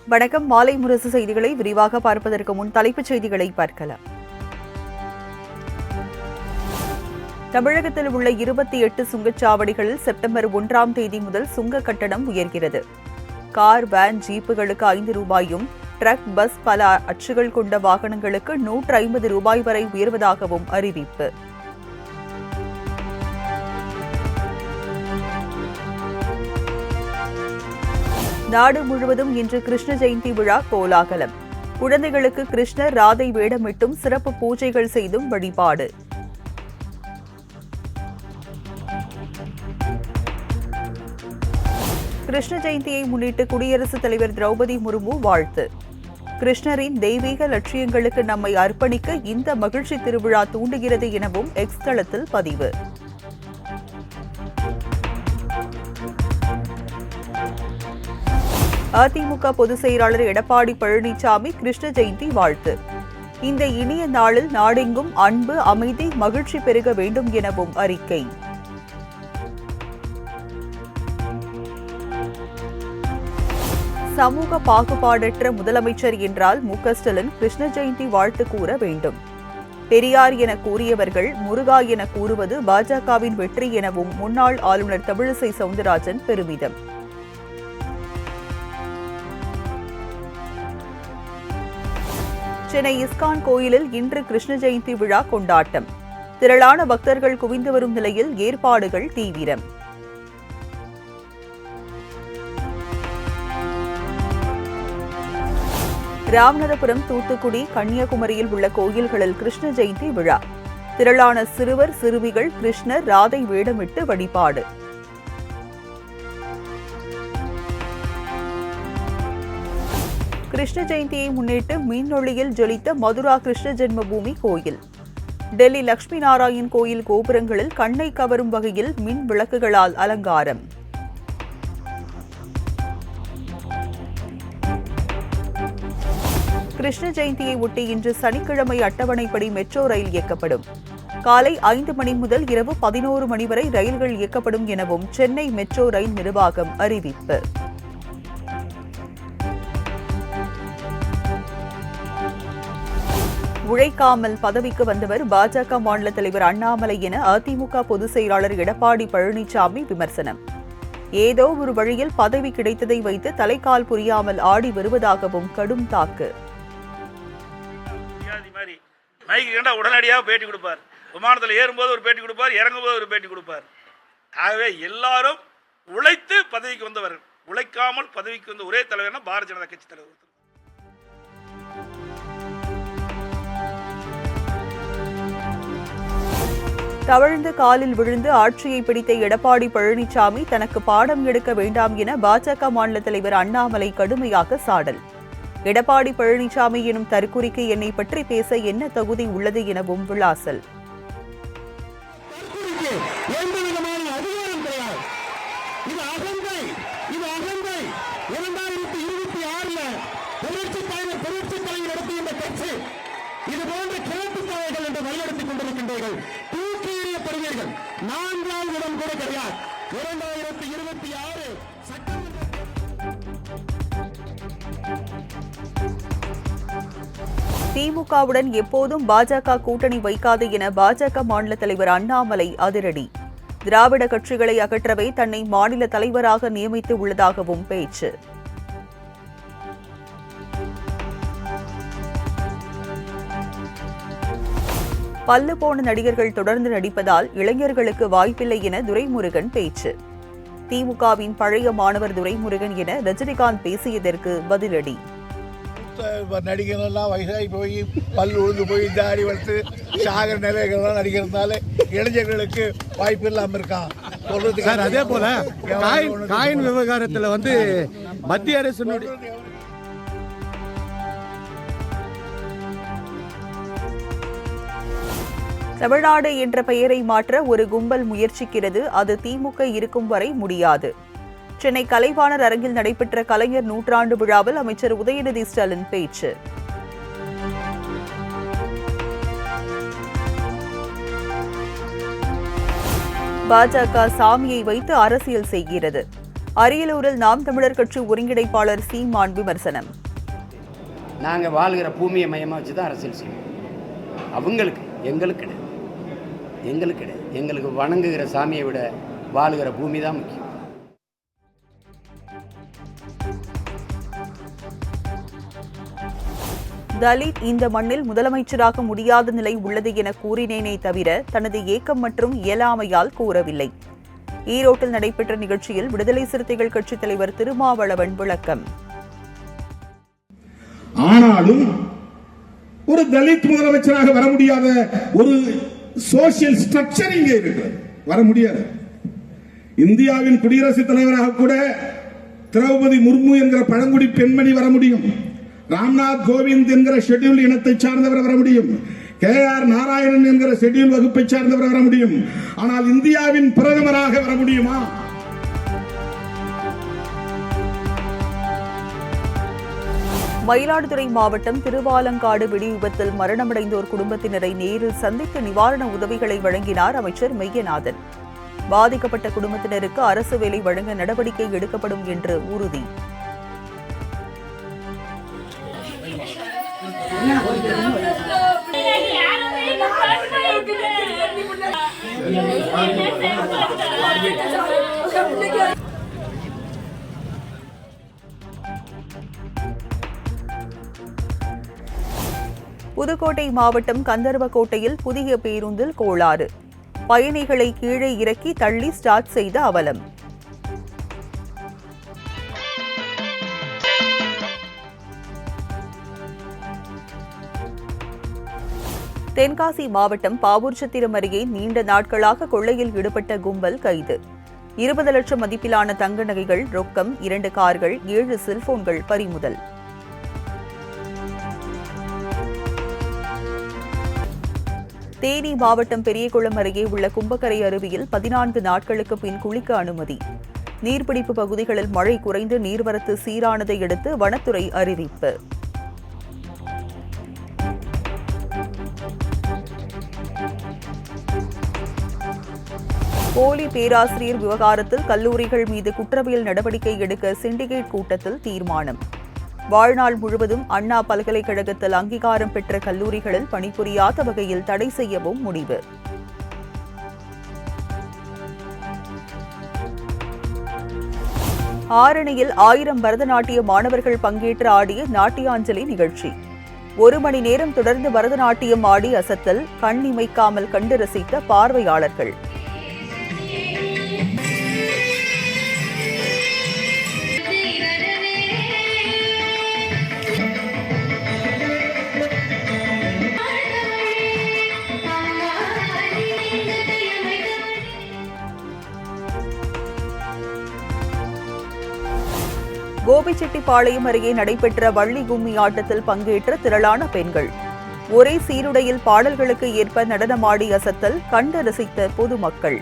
வணக்கம். மாலை முரசு செய்திகளை விரிவாக பார்ப்பதற்கு முன் தலைப்புச் செய்திகளை பார்க்கலாம். தமிழகத்தில் உள்ள 28 சுங்கச்சாவடிகளில் செப்டம்பர் 1ஆம் தேதி முதல் சுங்க கட்டணம் உயர்கிறது. கார், வேன், ஜீப்புகளுக்கு 5 ரூபாயும், ட்ரக், பஸ், பல அச்சுகள் கொண்ட வாகனங்களுக்கு 150 ரூபாய் வரை உயர்வதாகவும் அறிவிப்பு. நாடு முழுவதும் இன்று கிருஷ்ண ஜெயந்தி விழா கோலாகலம். குழந்தைகளுக்கு கிருஷ்ணர், ராதை வேடமிட்டும் சிறப்பு பூஜைகள் செய்தும் வழிபாடு. கிருஷ்ண ஜெயந்தியை முன்னிட்டு குடியரசுத் தலைவர் திரௌபதி முர்மு வாழ்த்து. கிருஷ்ணரின் தெய்வீக லட்சியங்களுக்கு நம்மை அர்ப்பணிக்க இந்த மகிழ்ச்சி திருவிழா தூண்டுகிறது எனவும் எக்ஸ் தளத்தில் பதிவு. அதிமுக பொதுச் செயலாளர் எடப்பாடி பழனிசாமி கிருஷ்ண ஜெயந்தி வாழ்த்து. இந்த இனிய நாளில் நாடெங்கும் அன்பு, அமைதி, மகிழ்ச்சி பெருக வேண்டும் எனவும் அறிக்கை. சமூக பாகுபாடற்ற முதலமைச்சர் என்றால் மு.க. ஸ்டாலின் கிருஷ்ண ஜெயந்தி வாழ்த்து கூற வேண்டும். பெரியார் என கூறியவர்கள் முருகா என கூறுவது பாஜகவின் வெற்றி எனவும் முன்னாள் ஆளுநர் தமிழிசை சவுந்தரராஜன் பெருமிதம். சென்னை இஸ்கான் கோயிலில் இன்று கிருஷ்ண ஜெயந்தி விழா கொண்டாட்டம். திரளான பக்தர்கள் குவிந்து வரும் நிலையில் ஏற்பாடுகள் தீவிரம். ராமநாதபுரம், தூத்துக்குடி, கன்னியாகுமரியில் உள்ள கோயில்களில் கிருஷ்ண ஜெயந்தி விழா. திரளான சிறுவர், சிறுமிகள் கிருஷ்ணர், ராதை வேடமிட்டு வழிபாடு. கிருஷ்ண ஜெயந்தியை முன்னிட்டு மின்னொளியில் ஜொலித்த மதுரா கிருஷ்ண ஜென்மபூமி கோயில். டெல்லி லட்சுமி நாராயண் கோயில் கோபுரங்களில் கண்ணை கவரும் வகையில் மின் விளக்குகளால் அலங்காரம். கிருஷ்ண ஜெயந்தியை ஒட்டி இன்று சனிக்கிழமை அட்டவணைப்படி மெட்ரோ ரயில் இயக்கப்படும். காலை 5 மணி முதல் இரவு 11 மணி வரை ரயில்கள் இயக்கப்படும் எனவும் சென்னை மெட்ரோ ரயில் நிர்வாகம் அறிவிப்பு. உழைக்காமல் பதவிக்கு வந்தவர் பாஜக மாநில தலைவர் அண்ணாமலை என அதிமுக பொதுச் செயலாளர் எடப்பாடி பழனிசாமி விமர்சனம். ஏதோ ஒரு வழியில் பதவி கிடைத்ததை வைத்து தலைக்கால் புரியாமல் ஆடி வருவதாகவும் கடும் தாக்கு. உடனடியாக பேட்டி கொடுப்பார், விமானத்தில் ஏறும்போது ஒரு பேட்டி கொடுப்பார், இறங்கும்போது ஒரு பேட்டி கொடுப்பார். ஆகவே எல்லாரும் உழைத்து பதவிக்கு வந்தவர், உழைக்காமல் பதவிக்கு வந்த ஒரே தலைவர்னா பாரதிய ஜனதா கட்சி தலைவர். தவழ்ந்து காலில் விழுந்து ஆட்சியை பிடித்த எடப்பாடி பழனிசாமி தனக்கு பாடம் எடுக்க வேண்டாம் என பாஜக மாநில தலைவர் அண்ணாமலை கடுமையாக சாடல். எடப்பாடி பழனிசாமி எனும் தற்குறிக்கு என்னை பற்றி பேச என்ன தகுதி உள்ளது எனவும் விளாசல். இதுபோன்ற கிழக்கு தலைவர்கள் என்று வழிநடத்திக் கொண்டிருக்கின்றீர்கள். தூக்கி எறியப்படுவீர்கள். 4ஆம் இடம் கூட கிடையாது. 2026 திமுகவுடன் எப்போதும் பாஜக கூட்டணி வைக்காது என பாஜக மாநில தலைவர் அண்ணாமலை அதிரடி. திராவிட கட்சிகளை அகற்றவே தன்னை மாநில தலைவராக நியமித்து உள்ளதாகவும் பேச்சு. பல்லு போன நடிகர்கள் தொடர்ந்து நடிப்பதால் இளைஞர்களுக்கு வாய்ப்பில்லை என துரைமுருகன் பேச்சு. திமுகவின் பழைய மாணவர் துரைமுருகன் என ரஜினிகாந்த் பேசியதற்கு பதிலடி. நடிகர்கள் எல்லாம் வயசாகி போய் பல் உழுந்து போய் தாடி வளர்த்து சாகர நிலைகள்லாம் நடிக்கிறதுனால இளைஞர்களுக்கு வாய்ப்பு இல்லாமல் இருக்கான் சொல்றதுக்கு. சார், அதே போல காயின் விவகாரத்தில் மத்திய அரசு தமிழ்நாடு என்ற பெயரை மாற்ற ஒரு கும்பல் முயற்சிக்கிறது. அது திமுக இருக்கும் வரை முடியாது. சென்னை கலைவாணர் அரங்கில் நடைபெற்ற கலைஞர் நூற்றாண்டு விழாவில் அமைச்சர் உதயநிதி ஸ்டாலின் பேச்சு. பாஜக சாமியை வைத்து அரசியல் செய்கிறது. அரியலூரில் நாம் தமிழர் கட்சி ஒருங்கிணைப்பாளர் சீமான் விமர்சனம். நாங்கள் வாழ்கிற பூமியை மையமாக வச்சு தான் அரசியல் செய்வோம். அவங்களுக்கு எங்களுக்கு கிடையாது, எங்களுக்கு கிடையாது. எங்களுக்கு வணங்குகிற சாமியை விட வாழ்கிற பூமி தான் முக்கியம். தலித் இந்த மண்ணில் முதலமைச்சராக முடியாத நிலை உள்ளது என கூறினேனே தவிர தனது ஏக்கம் மற்றும் இயலாமையால் கூறவில்லை. ஈரோட்டில் நடைபெற்ற நிகழ்ச்சியில் விடுதலை சிறுத்தைகள் கட்சித் தலைவர் திருமாவளவன் விளக்கம். ஆனாலும் ஒரு தலித் முதலமைச்சராக வர முடியாத ஒரு சோசியல் ஸ்ட்ரக்சர் இங்கே இருக்கு, வர முடியாது. இந்தியாவின் குடியரசுத் தலைவராக கூட திரௌபதி முர்மு என்கிற பழங்குடி பெண்மணி வர முடியும். ராம்நாத் கோவிந்த் என்கிற ஷெட்யூல் இனத்தை சார்ந்தவர் வர முடியும். KR நாராயணன் என்கிற ஷெட்யூல் வகுப்பை சார்ந்தவர் வர முடியும். ஆனால் இந்தியாவின் பிரதமராக வர முடியுமா? மயிலாடுதுறை மாவட்டம் திருவாலங்காடு வெடி விபத்தில் மரணமடைந்தோர் குடும்பத்தினரை நேரில் சந்தித்து நிவாரண உதவிகளை வழங்கினார் அமைச்சர் மெய்யநாதன். பாதிக்கப்பட்ட குடும்பத்தினருக்கு அரசு வேலை வழங்க நடவடிக்கை எடுக்கப்படும் என்று உறுதி. புதுக்கோட்டை மாவட்டம் கந்தர்வக்கோட்டையில் புதிய பேருந்தில் கோளாறு. பயணிகளை கீழே இறக்கி தள்ளி ஸ்டார்ட் செய்த அவலம். தென்காசி மாவட்டம் பாவூர்சத்திரம் அருகே நீண்ட நாட்களாக கொள்ளையில் ஈடுபட்ட கும்பல் கைது. 20 லட்சம் மதிப்பிலான தங்க நகைகள், ரொக்கம், 2 கார்கள், 7 செல்போன்கள் பறிமுதல். தேனி மாவட்டம் பெரியகுளம் அருகே உள்ள கும்பக்கரை அருவியில் 14 நாட்களுக்கு பின் குளிக்க அனுமதி. நீர்பிடிப்பு பகுதிகளில் மழை குறைந்து நீர்வரத்து சீரானதை அடுத்து வனத்துறை அறிவிப்பு. போலி பேராசிரியர் விவகாரத்தில் கல்லூரிகள் மீது குற்றவியல் நடவடிக்கை எடுக்க சிண்டிகேட் கூட்டத்தில் தீர்மானம். வாழ்நாள் முழுவதும் அண்ணா பல்கலைக்கழகத்தில் அங்கீகாரம் பெற்ற கல்லூரிகளில் பணிபுரியாத வகையில் தடை செய்யவும் முடிவு. ஆரணியில் 1000 பரதநாட்டிய மாணவர்கள் பங்கேற்று ஆடிய நாட்டியாஞ்சலி நிகழ்ச்சி. 1 மணி நேரம் தொடர்ந்து பரதநாட்டியம் ஆடி அசத்தல், கண் இமைக்காமல் கண்டு ரசித்த பார்வையாளர்கள். கோபிச்செட்டிப்பாளையம் அருகே நடைபெற்ற வள்ளி கும்மி ஆட்டத்தில் பங்கேற்ற திரளான பெண்கள். ஒரே சீருடையில் பாடல்களுக்கு ஏற்ப நடனமாடி அசத்தல், கண்டு ரசித்த பொதுமக்கள்.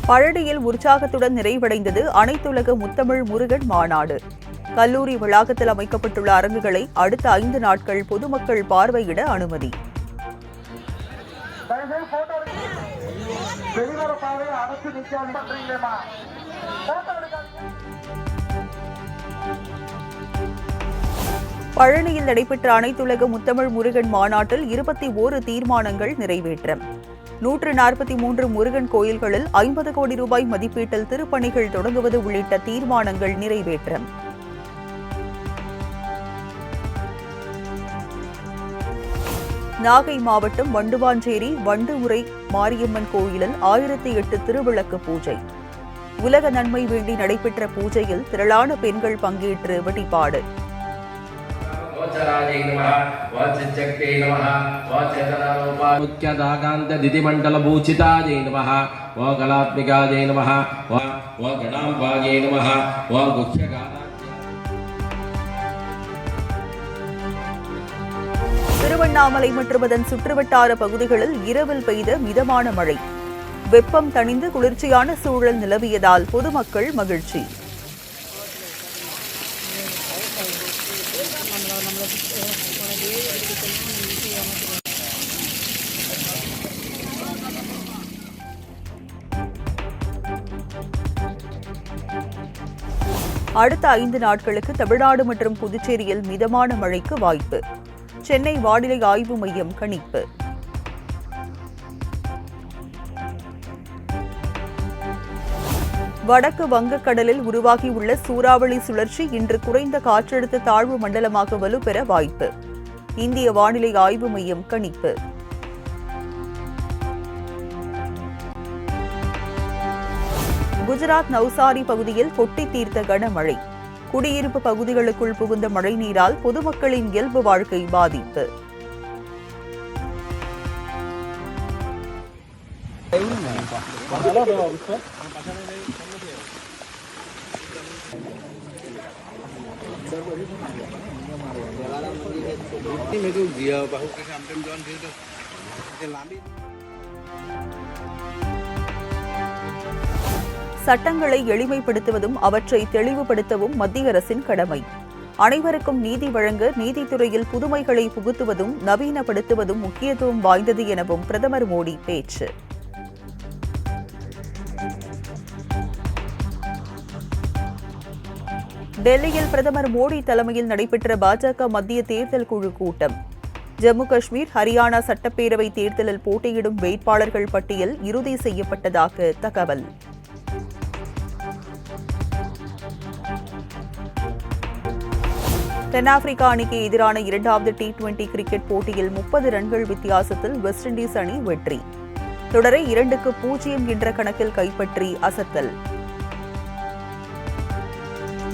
பழனியில் உற்சாகத்துடன் நிறைவடைந்தது அனைத்துலக முத்தமிழ் முருகன் மாநாடு. கல்லூரி வளாகத்தில் அமைக்கப்பட்டுள்ள அரங்குகளை அடுத்த 5 நாட்கள் பொதுமக்கள் பார்வையிட அனுமதி. பழனியில் நடைபெற்ற அனைத்துலக முத்தமிழ் முருகன் மாநாட்டில் 21 தீர்மானங்கள் நிறைவேற்றம். 143 முருகன் கோயில்களில் 50 கோடி ரூபாய் மதிப்பீட்டில் திருப்பணிகள் தொடங்குவது உள்ளிட்ட தீர்மானங்கள் நிறைவேற்றம். நாகை மாவட்டம் வண்டுவாஞ்சேரி வண்டுமுறை மாரியம்மன் கோயிலில் 1008 திருவிளக்கு பூஜை. உலக நன்மை வேண்டி நடைபெற்ற பூஜையில் திரளான பெண்கள் பங்கேற்று வழிபாடு. திருவண்ணாமலை மற்றும் அதன் சுற்றுவட்டார பகுதிகளில் இரவில் பெய்த மிதமான மழை. வெப்பம் தணிந்து குளிர்ச்சியான சூழல் நிலவியதால் பொதுமக்கள் மகிழ்ச்சி. அடுத்த 5 நாட்களுக்கு தமிழ்நாடு மற்றும் புதுச்சேரியில் மிதமான மழைக்கு வாய்ப்பு. சென்னை வானிலை ஆய்வு மையம் கணிப்பு. வடக்கு வங்கக்கடலில் உருவாகியுள்ள சூறாவளி சுழற்சி இன்று குறைந்த காற்றழுத்த தாழ்வு மண்டலமாக வலுப்பெற வாய்ப்பு. இந்திய வானிலை ஆய்வு மையம் கணிப்பு. குஜராத் நவ்சாரி பகுதியில் கொட்டி தீர்த்த கனமழை. குடியிருப்பு பகுதிகளுக்குள் புகுந்த மழைநீரால் பொதுமக்களின் இயல்பு வாழ்க்கை பாதிப்பு. சட்டங்களை எளிமைப்படுத்துவதும் அவற்றை தெளிவுபடுத்தவும் மத்திய அரசின் கடமை. அனைவருக்கும் நீதி வழங்க நீதித்துறையில் புதுமைகளை புகுத்துவதும் நவீனப்படுத்துவதும் முக்கியத்துவம் வாய்ந்தது எனவும் பிரதமர் மோடி பேச்சு. டெல்லியில் பிரதமர் மோடி தலைமையில் நடைபெற்ற பாஜக மத்திய தேர்தல் குழு கூட்டம். ஜம்மு காஷ்மீர், ஹரியானா சட்டப்பேரவை தேர்தலில் போட்டியிடும் வேட்பாளர்கள் பட்டியல் இறுதி செய்யப்பட்டதாக தகவல். தென்னாப்பிரிக்கா அணிக்கு எதிரான 2வது T20 கிரிக்கெட் போட்டியில் 30 ரன்கள் வித்தியாசத்தில் வெஸ்ட் இண்டீஸ் அணி வெற்றி. தொடரை 2-0 என்ற கணக்கில் கைப்பற்றி அசத்தல்.